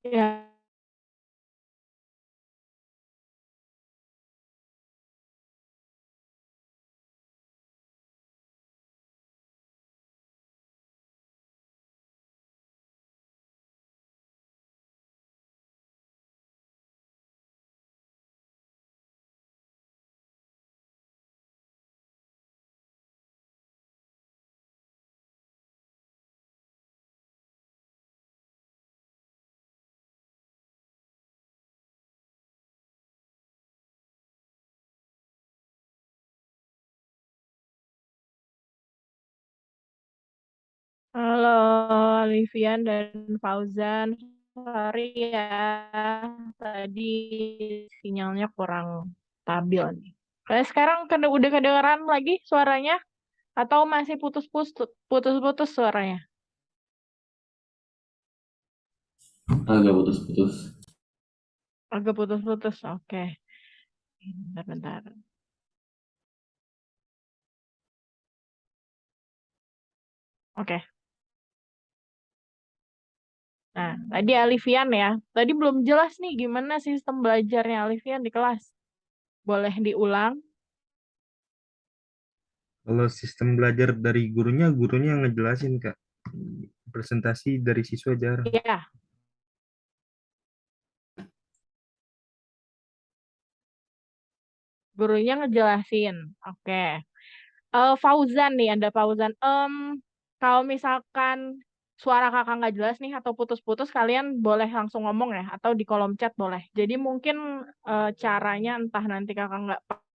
Ya. Halo Livian dan Fauzan, sorry ya, tadi sinyalnya kurang stabil nih. Sekarang udah kedengeran lagi suaranya atau masih putus-putus suaranya? Agak putus-putus. Agak putus-putus, oke. Bentar-bentar. Oke. Nah, tadi Alifian ya. Tadi belum jelas nih gimana sistem belajarnya Alifian di kelas. Boleh diulang? Kalau sistem belajar dari gurunya, gurunya yang ngejelasin, Kak. Presentasi dari siswa jarang. Iya, gurunya ngejelasin. Oke. Fauzan nih, ada Fauzan. Kalau misalkan suara kakak nggak jelas nih atau putus-putus, kalian boleh langsung ngomong ya, atau di kolom chat boleh. Jadi mungkin caranya entah nanti kakak nggak pakai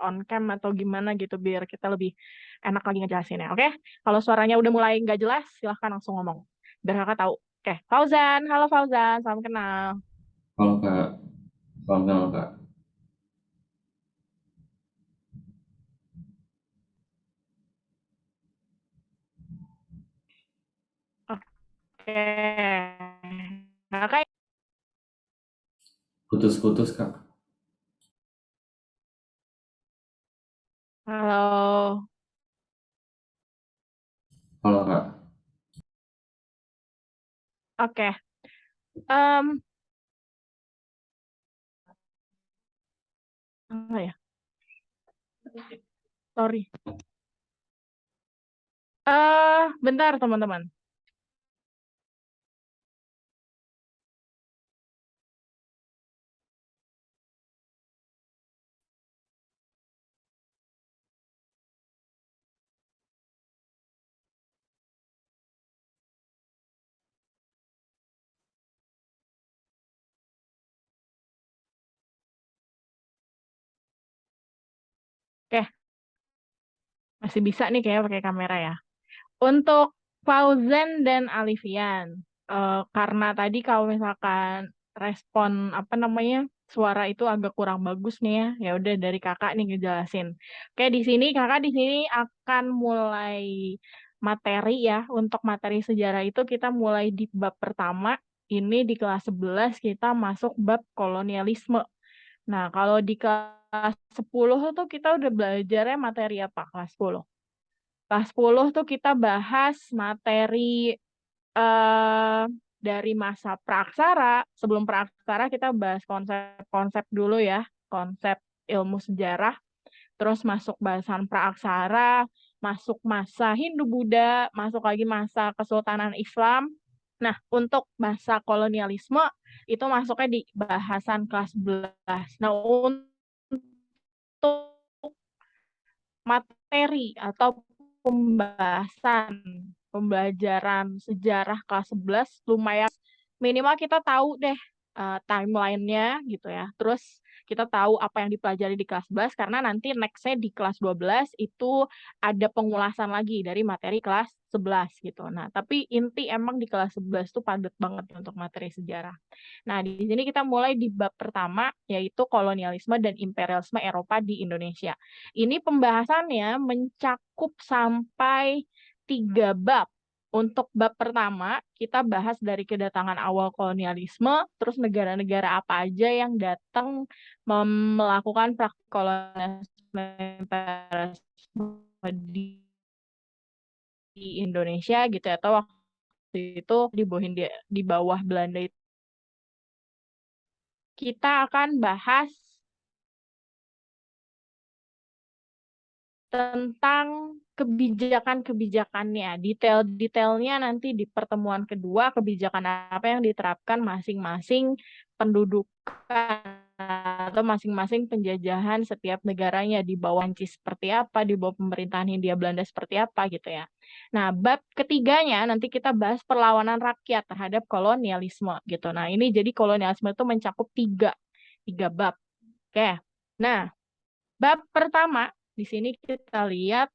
on cam atau gimana gitu, biar kita lebih enak lagi ngejelasinnya. Oke? Kalau suaranya udah mulai nggak jelas, silahkan langsung ngomong. Biar kakak tahu. Oke, Fauzan. Halo Fauzan, salam kenal. Kalau Kak, salam kenal Kak. Oke. Kakak, Putus-putus Kak. halo. Halo Kak. Oke. Em, apa ya? Sorry. Bentar teman-teman. Oke, masih bisa nih kayak pakai kamera ya. Untuk Fauzan dan Alifian, karena tadi kalau misalkan respon apa namanya suara itu agak kurang bagus nih ya, ya udah dari kakak nih ngejelasin. Oke, di sini kakak di sini akan mulai materi ya. Untuk materi sejarah itu kita mulai di bab pertama. Ini di kelas 11 kita masuk bab kolonialisme. Nah, kalau di kelas 10 tuh kita udah belajarnya materi apa kelas 10? Kelas 10 tuh kita bahas materi eh dari masa praksara. Sebelum praksara kita bahas konsep-konsep dulu ya, konsep ilmu sejarah, terus masuk bahasan praksara, masuk masa Hindu-Buddha, masuk lagi masa Kesultanan Islam. Nah, untuk masa kolonialisme itu masuknya di bahasan kelas 11. Nah, untuk materi atau pembahasan pembelajaran sejarah kelas 11 lumayan, minimal kita tahu deh timelinenya gitu ya. Terus kita tahu apa yang dipelajari di kelas 11 karena nanti nextnya di kelas 12 itu ada pengulasan lagi dari materi kelas 11 gitu. Nah, tapi inti emang di kelas 11 tuh padat banget untuk materi sejarah. Nah, di sini kita mulai di bab pertama, yaitu kolonialisme dan imperialisme Eropa di Indonesia. Ini pembahasannya mencakup sampai 3 bab. Untuk bab pertama, kita bahas dari kedatangan awal kolonialisme, terus negara-negara apa aja yang datang melakukan praktik kolonialisme imperialisme di Indonesia gitu ya, atau itu di bawah Belanda itu. Kita akan bahas tentang kebijakan-kebijakannya. Detail-detailnya nanti di pertemuan kedua, kebijakan apa yang diterapkan masing-masing pendudukan atau masing-masing penjajahan setiap negaranya di bawah Prancis seperti apa, di bawah pemerintahan Hindia Belanda seperti apa gitu ya. Nah, bab ketiganya nanti kita bahas perlawanan rakyat terhadap kolonialisme gitu. Nah, ini jadi kolonialisme itu mencakup tiga bab. Oke. Nah, bab pertama di sini kita lihat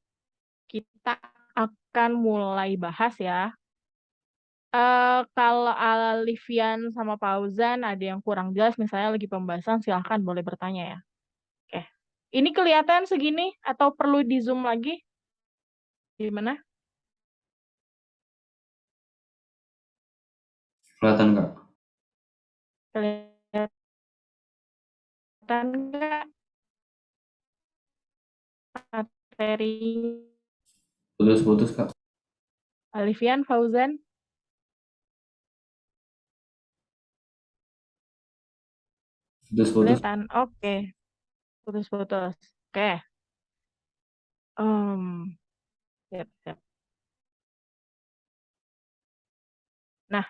kita akan mulai bahas ya. Kalau Alifian sama Fauzan ada yang kurang jelas, misalnya lagi pembahasan, silahkan boleh bertanya ya. Oke. Ini kelihatan segini atau perlu di zoom lagi? Gimana? Kelihatan Kak? Kelihatan nggak materi Putus-putus Kak? Alifian, Fauzan? Putus-putus. Kelihatan. Oke. Putus-putus. Oke. Siap, siap. Nah,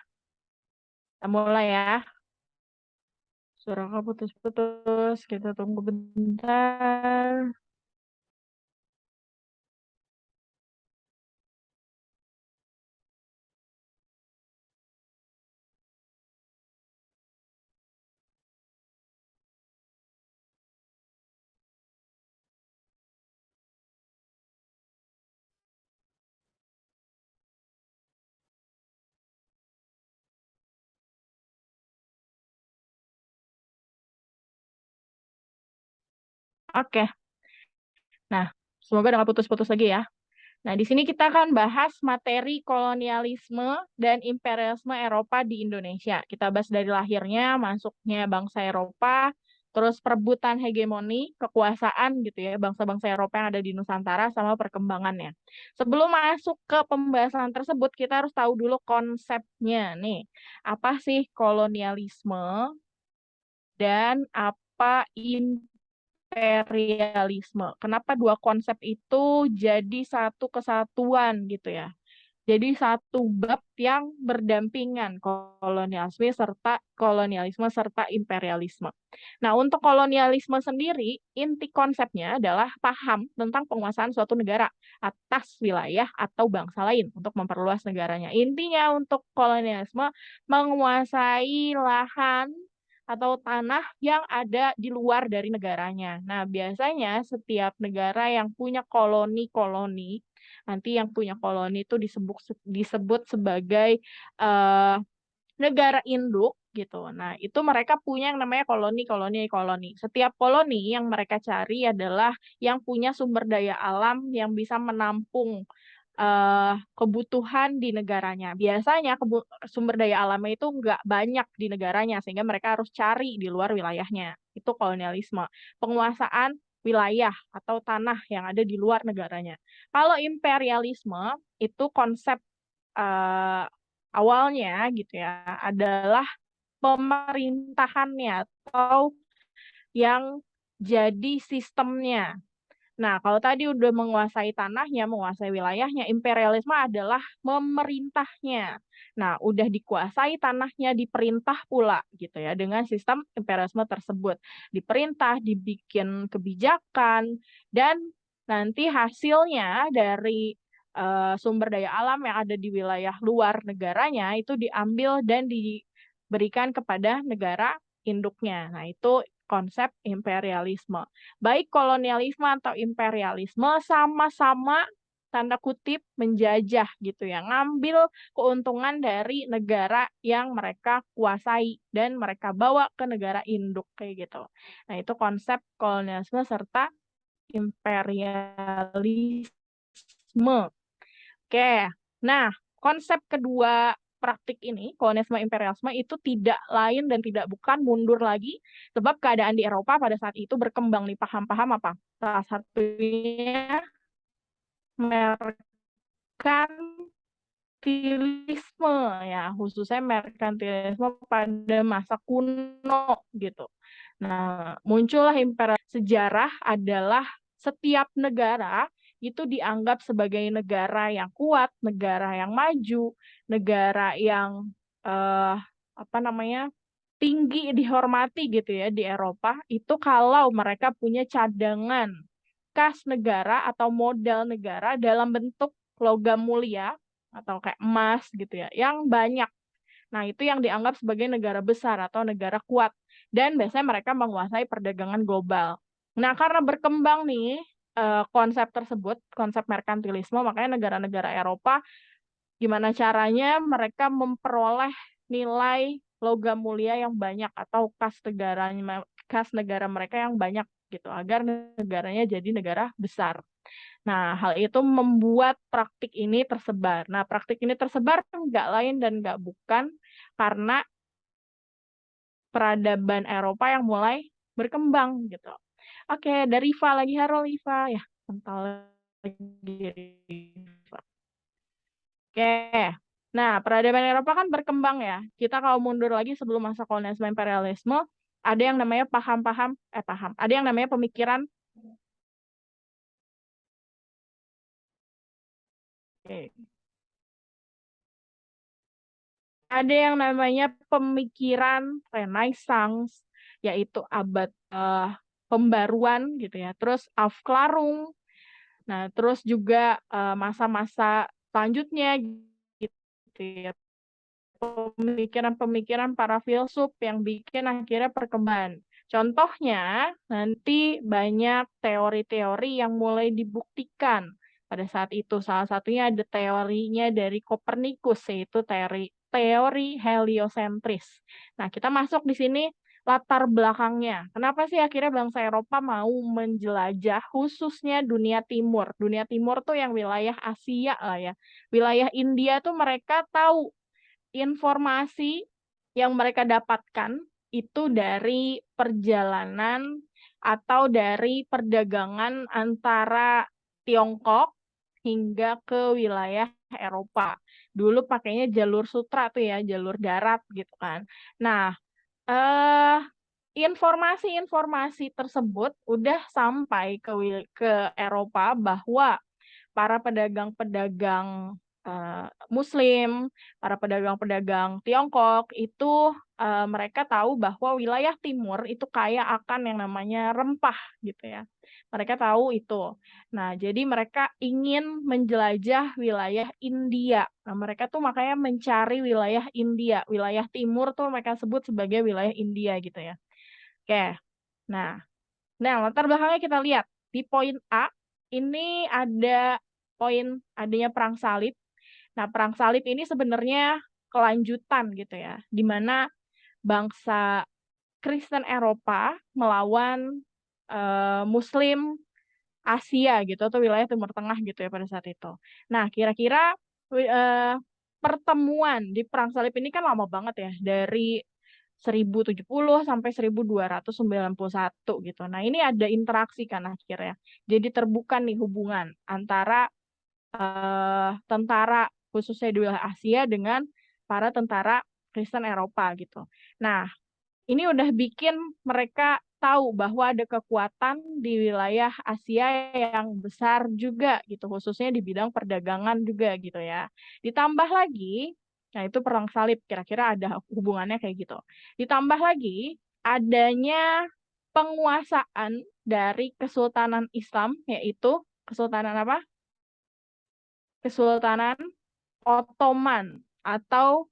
kita mulai ya. Suara kamu putus-putus. Kita tunggu bentar. Oke. Nah, semoga nggak putus-putus lagi ya. Nah, di sini kita akan bahas materi kolonialisme dan imperialisme Eropa di Indonesia. Kita bahas dari lahirnya, masuknya bangsa Eropa, terus perebutan hegemoni, kekuasaan gitu ya, bangsa-bangsa Eropa yang ada di Nusantara sama perkembangannya. Sebelum masuk ke pembahasan tersebut, kita harus tahu dulu konsepnya nih. Apa sih kolonialisme dan apa imperialisme? Kenapa dua konsep itu jadi satu kesatuan gitu ya? Jadi satu bab yang berdampingan kolonialisme serta imperialisme. Nah, untuk kolonialisme sendiri, inti konsepnya adalah paham tentang penguasaan suatu negara atas wilayah atau bangsa lain untuk memperluas negaranya. Intinya untuk kolonialisme menguasai lahan atau tanah yang ada di luar dari negaranya. Nah, biasanya setiap negara yang punya koloni-koloni, nanti yang punya koloni itu disebut sebagai eh, negara induk gitu. Nah, itu mereka punya yang namanya koloni. Setiap koloni yang mereka cari adalah yang punya sumber daya alam yang bisa menampung kebutuhan di negaranya. Biasanya sumber daya alamnya itu nggak banyak di negaranya, sehingga mereka harus cari di luar wilayahnya. Itu kolonialisme. Penguasaan wilayah atau tanah yang ada di luar negaranya. Kalau imperialisme itu konsep eh, awalnya gitu ya adalah pemerintahannya atau yang jadi sistemnya. Nah, kalau tadi udah menguasai tanahnya, menguasai wilayahnya, imperialisme adalah memerintahnya. Nah, udah dikuasai tanahnya, diperintah pula gitu ya dengan sistem imperialisme tersebut. Diperintah, dibikin kebijakan, dan nanti hasilnya dari sumber daya alam yang ada di wilayah luar negaranya itu diambil dan diberikan kepada negara induknya. Nah, itu konsep imperialisme. Baik kolonialisme atau imperialisme sama-sama tanda kutip menjajah gitu ya, ngambil keuntungan dari negara yang mereka kuasai dan mereka bawa ke negara induk kayak gitu. Nah, itu konsep kolonialisme serta imperialisme. Oke. Nah, konsep kedua praktik ini, kolonialisme imperialisme itu tidak lain dan tidak bukan mundur lagi sebab keadaan di Eropa pada saat itu berkembang nih paham-paham apa? Salah satunya mereka merkantilisme ya, khususnya merkantilisme pada masa kuno gitu. Nah, muncullah imperial. Sejarah adalah setiap negara itu dianggap sebagai negara yang kuat, negara yang maju, negara yang tinggi dihormati gitu ya di Eropa itu kalau mereka punya cadangan kas negara atau modal negara dalam bentuk logam mulia atau kayak emas gitu ya yang banyak. Nah, itu yang dianggap sebagai negara besar atau negara kuat dan biasanya mereka menguasai perdagangan global. Nah, karena berkembang nih konsep tersebut, konsep merkantilisme, makanya negara-negara Eropa gimana caranya mereka memperoleh nilai logam mulia yang banyak atau kas negara mereka yang banyak gitu agar negaranya jadi negara besar. Nah, hal itu membuat praktik ini tersebar. Nah, praktik ini tersebar nggak lain dan nggak bukan karena peradaban Eropa yang mulai berkembang gitu. Oke, dari Riva lagi. Halo Riva. Ya, kental lagi Riva. Oke. Nah, peradaban Eropa kan berkembang ya. Kita kalau mundur lagi sebelum masa kolonialisme imperialisme, ada yang namanya ada yang namanya pemikiran. Oke. Ada yang namanya pemikiran Renaissance, yaitu abad pembaruan gitu ya. Terus Aufklärung. Nah, terus juga masa-masa selanjutnya gitu ya. Pemikiran-pemikiran para filsuf yang bikin akhirnya perkembangan. Contohnya, nanti banyak teori-teori yang mulai dibuktikan pada saat itu. Salah satunya ada teorinya dari Kopernikus, yaitu teori heliosentris. Nah, kita masuk di sini latar belakangnya. Kenapa sih akhirnya bangsa Eropa mau menjelajah khususnya dunia timur? Dunia timur tuh yang wilayah Asia lah ya. Wilayah India tuh mereka tahu informasi yang mereka dapatkan itu dari perjalanan atau dari perdagangan antara Tiongkok hingga ke wilayah Eropa. Dulu pakainya jalur sutra tuh ya, jalur darat gitu kan. Nah, eh informasi-informasi tersebut udah sampai ke Eropa bahwa para pedagang-pedagang Muslim, para pedagang-pedagang Tiongkok itu mereka tahu bahwa wilayah timur itu kaya akan yang namanya rempah gitu ya. Mereka tahu itu. Nah, jadi mereka ingin menjelajah wilayah India. Nah, mereka tuh makanya mencari wilayah India. Wilayah timur tuh mereka sebut sebagai wilayah India gitu ya. Oke. Nah, latar belakangnya kita lihat. Di poin A, ini ada poin adanya perang salib. Nah, perang salib ini sebenarnya kelanjutan gitu ya, di mana bangsa Kristen Eropa melawan Muslim Asia gitu atau wilayah Timur Tengah gitu ya pada saat itu. Nah, kira-kira pertemuan di perang salib ini kan lama banget ya, dari 1070 sampai 1291 gitu. Nah, ini ada interaksi kan akhirnya. Jadi terbuka nih hubungan antara tentara khususnya di wilayah Asia dengan para tentara Kristen Eropa gitu. Nah, ini udah bikin mereka tahu bahwa ada kekuatan di wilayah Asia yang besar juga gitu, khususnya di bidang perdagangan juga gitu ya. Ditambah lagi, nah itu perang salib kira-kira ada hubungannya kayak gitu. Ditambah lagi adanya penguasaan dari Kesultanan Islam, yaitu Kesultanan apa? Kesultanan Ottoman atau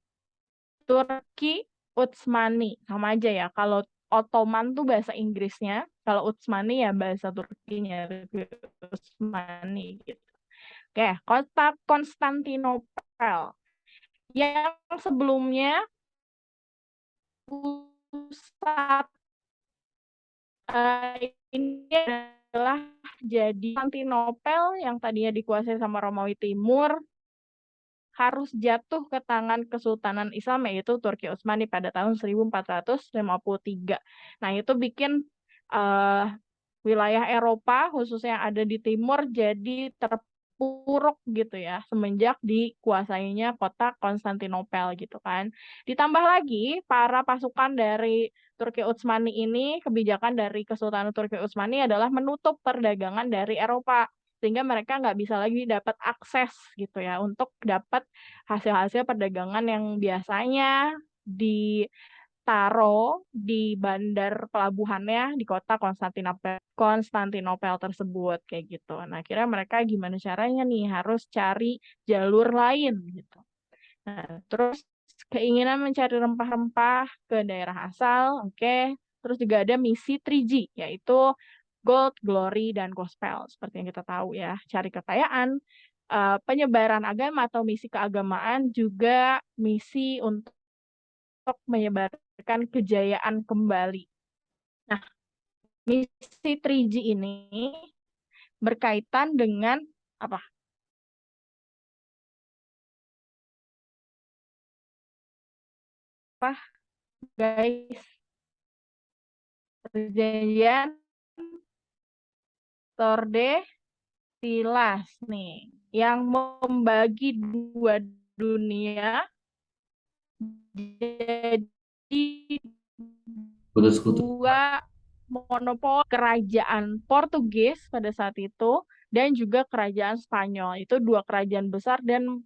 Turki Utsmani. Sama aja ya. Kalau Ottoman tuh bahasa Inggrisnya, kalau Utsmani ya bahasa Turkinya, Utsmani gitu. Oke, kota Konstantinopel yang sebelumnya pusat ini adalah jadi Konstantinopel yang tadinya dikuasai sama Romawi Timur harus jatuh ke tangan Kesultanan Islam yaitu Turki Utsmani pada tahun 1453. Nah, itu bikin wilayah Eropa khususnya yang ada di timur jadi terpuruk gitu ya semenjak dikuasainya kota Konstantinopel gitu kan. Ditambah lagi para pasukan dari Turki Utsmani ini, kebijakan dari Kesultanan Turki Utsmani adalah menutup perdagangan dari Eropa sehingga mereka nggak bisa lagi dapat akses gitu ya untuk dapat hasil-hasil perdagangan yang biasanya ditaruh di bandar pelabuhannya di kota Konstantinopel tersebut kayak gitu. Nah, kira mereka gimana caranya nih harus cari jalur lain gitu. Nah, terus keinginan mencari rempah-rempah ke daerah asal, oke. Terus juga ada misi 3G, yaitu Gold, Glory, dan Gospel. Seperti yang kita tahu ya, cari kekayaan, penyebaran agama atau misi keagamaan, juga misi untuk menyebarkan kejayaan kembali. Nah, misi 3G ini berkaitan dengan apa? Apa, guys? Perjanjian Tordesillas nih, yang membagi dua dunia jadi Putus-putus. dua monopol kerajaan Portugis pada saat itu dan juga kerajaan Spanyol. Itu dua kerajaan besar dan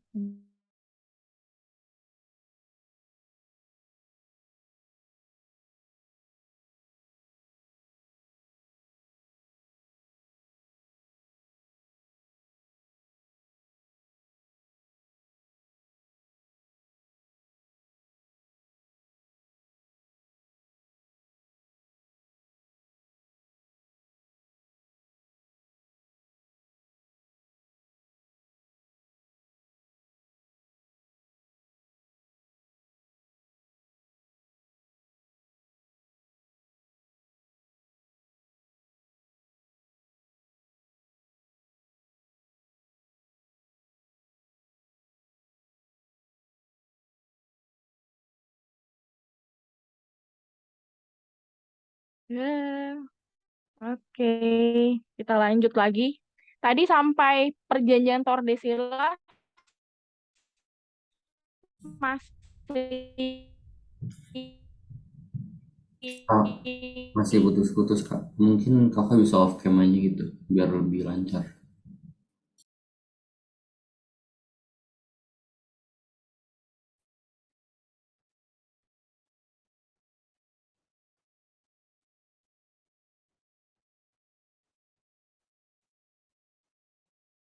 ya, oke, kita lanjut lagi. Tadi sampai perjanjian Tordesillas masih Kak, masih putus-putus kak. Mungkin kakak bisa off cam aja gitu, biar lebih lancar.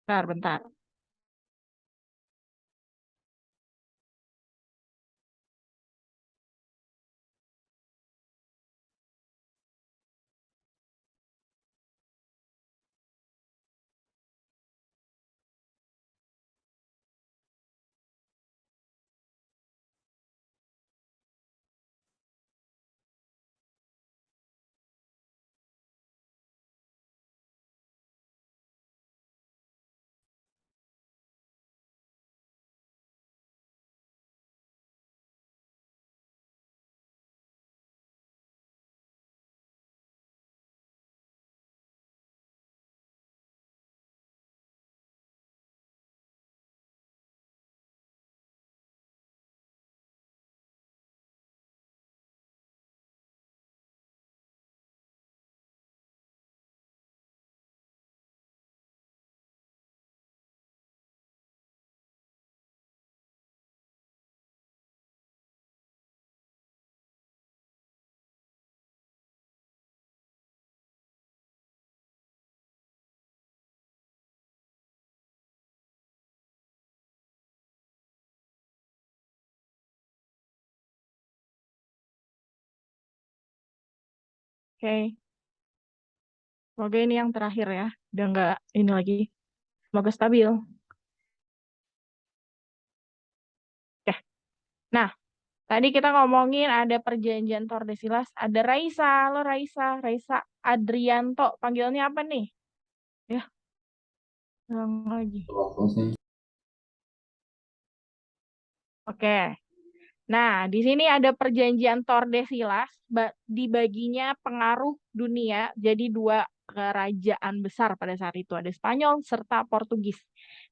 bentar, bentar. Oke, semoga ini yang terakhir ya. Udah nggak ini lagi. Semoga stabil. Oke. Nah, tadi kita ngomongin ada perjanjian Tordesillas, ada Raisa. Halo Raisa, Raisa Adrianto. Panggilnya apa nih? Ya, ulang lagi. Kalau saya Oke. Nah, di sini ada perjanjian Tordesillas, dibaginya pengaruh dunia jadi dua kerajaan besar pada saat itu, ada Spanyol serta Portugis.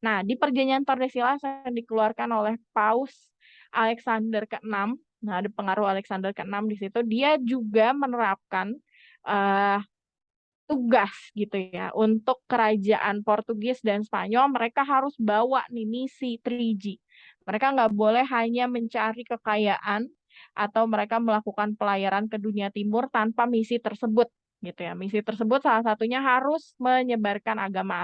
Nah, di Perjanjian Tordesillas yang dikeluarkan oleh Paus Alexander ke-6, nah ada pengaruh Alexander ke-6 di situ, dia juga menerapkan eh, tugas gitu ya untuk kerajaan Portugis dan Spanyol. Mereka harus bawa nih misi 3G. Mereka nggak boleh hanya mencari kekayaan atau mereka melakukan pelayaran ke dunia timur tanpa misi tersebut gitu ya. Misi tersebut salah satunya harus menyebarkan agama